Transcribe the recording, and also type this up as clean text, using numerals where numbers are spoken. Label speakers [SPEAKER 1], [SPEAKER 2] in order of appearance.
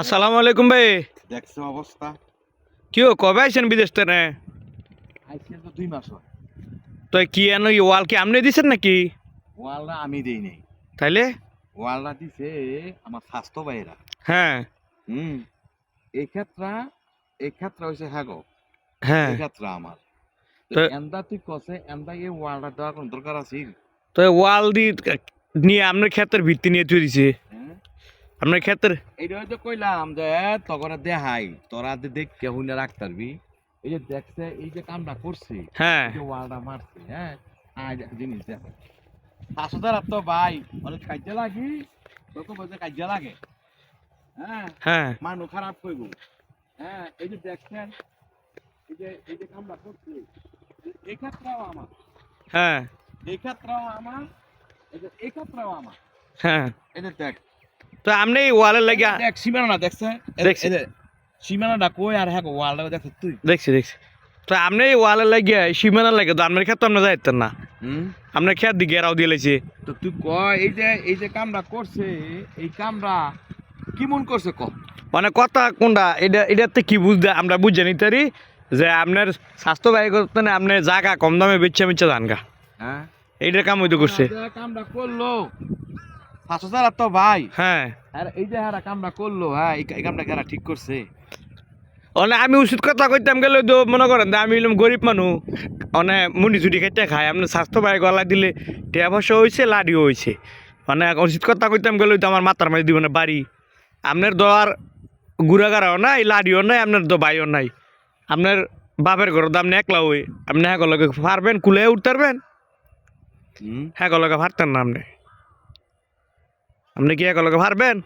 [SPEAKER 1] আসসালামু আলাইকুম ভাই।
[SPEAKER 2] দেখছো অবস্থা?
[SPEAKER 1] কি কবে আইছেন বিদেশ থেকে?
[SPEAKER 2] আইসে তো 2 মাস হয়।
[SPEAKER 1] তো কি এন ওয়াল কি আপনি দিছেন নাকি?
[SPEAKER 2] ওয়ালটা আমি দেই নাই।
[SPEAKER 1] তাইলে
[SPEAKER 2] ওয়ালটা দিছে আমার স্বাস্থ্য ভাইরা।
[SPEAKER 1] হ্যাঁ
[SPEAKER 2] হুম। এই ক্ষেত্রে হইছে হ্যাগো।
[SPEAKER 1] হ্যাঁ।
[SPEAKER 2] এই ক্ষেত্রে আমার। তো
[SPEAKER 1] তো
[SPEAKER 2] এন্দা তুই কসে এন্দা এই ওয়ালটা দেওয়ার কোন দরকার আছে?
[SPEAKER 1] তো ওয়াল নিয়ে আপনার ক্ষেতের ভিত্তি নিয়ে তৈরি দিছে
[SPEAKER 2] হ্যাঁ।
[SPEAKER 1] আপনার ক্ষেতের।
[SPEAKER 2] এইটা হয়তো কইলাম যে তখন দেখাই তোরা দেখ কেউ না রাখতে পারবি। এই যে দেখছে এই যে কামটা করছে,
[SPEAKER 1] হ্যাঁ
[SPEAKER 2] এই যে ওয়ালটা মারছে, হ্যাঁ। আজ জিনিস দেখ। শাশুদার তো ভাই অনেক কাজে লাগি, তোকে বলতে কাজে লাগে। হ্যাঁ।
[SPEAKER 1] হ্যাঁ
[SPEAKER 2] মানুষ খারাপ কইব। হ্যাঁ, এই যে দেখছেন এই যে কামটা করছে, এই ক্ষেত্রেও আমার,
[SPEAKER 1] হ্যাঁ
[SPEAKER 2] এই ক্ষেত্রেও আমার, এই ক্ষেত্রেও আমার।
[SPEAKER 1] হ্যাঁ।
[SPEAKER 2] এই যে দেখ,
[SPEAKER 1] তো আপনি এই ওয়ালের
[SPEAKER 2] এই
[SPEAKER 1] লাগে
[SPEAKER 2] যে দেখ সীমানা দেখছে,
[SPEAKER 1] দেখছি
[SPEAKER 2] এই যে সীমানাটা কই আর হ্যাঁ ওয়ালটা দেখছ তুই।
[SPEAKER 1] দেখছি দেখছি। তো আপনি এই ওয়ালের লাগে সীমানার লাগে তো আপনার ক্ষেত আপনি যাইতেন না,
[SPEAKER 2] হুম।
[SPEAKER 1] আপনার ক্ষেত দিকে এরাও দিয়ে লাইছে।
[SPEAKER 2] তো তুই কয় এই যে কামটা করছে, এই কামটা কি মন করছে ক?
[SPEAKER 1] মানে কথা কোনটা এটাতে কি বুঝতে আমরা বুঝে নিতে পারি যে আপনার স্বাস্থ্য ব্যয় করতে না আপনি জায়গা কম দামে বেচে বেচে যান গা,
[SPEAKER 2] হ্যাঁ,
[SPEAKER 1] এইটার কাম হইতে করছে।
[SPEAKER 2] কামটা করলো শাশুদার তো ভাই।
[SPEAKER 1] হ্যাঁ
[SPEAKER 2] আর এই যে হারা কামটা করলো, হ্যাঁ এই কামটা কারা ঠিক করছে?
[SPEAKER 1] অনে আমি উচিত কথা কইতাম গেলে তো মনে করেন যে আমি হলাম গরিব মানুষ, অনে মুড়ি চুটি খাইতে খাই, আপনার স্বাস্থ্য ব্যয় গলা দিলে টিয়া পয়সা হয়েছে লাডিও হয়েছে। মানে উচিত কথা কইতাম গেলে তো আমার মাথার মাঝে দিব না বাড়ি, আপনার দর গুড়াগাড়াও নাই লাডিও নাই, আপনার তো বাইও নাই, আপনার বাপের ঘর তো আপনি একলা হই, আপনি হ্যাঁ লগে পারবেন কুলে উঠতে পারবেন?
[SPEAKER 2] হুম।
[SPEAKER 1] হ্যাঁ লগে পারতেন না আপনি, আপনি কি এক লগে পারবেন?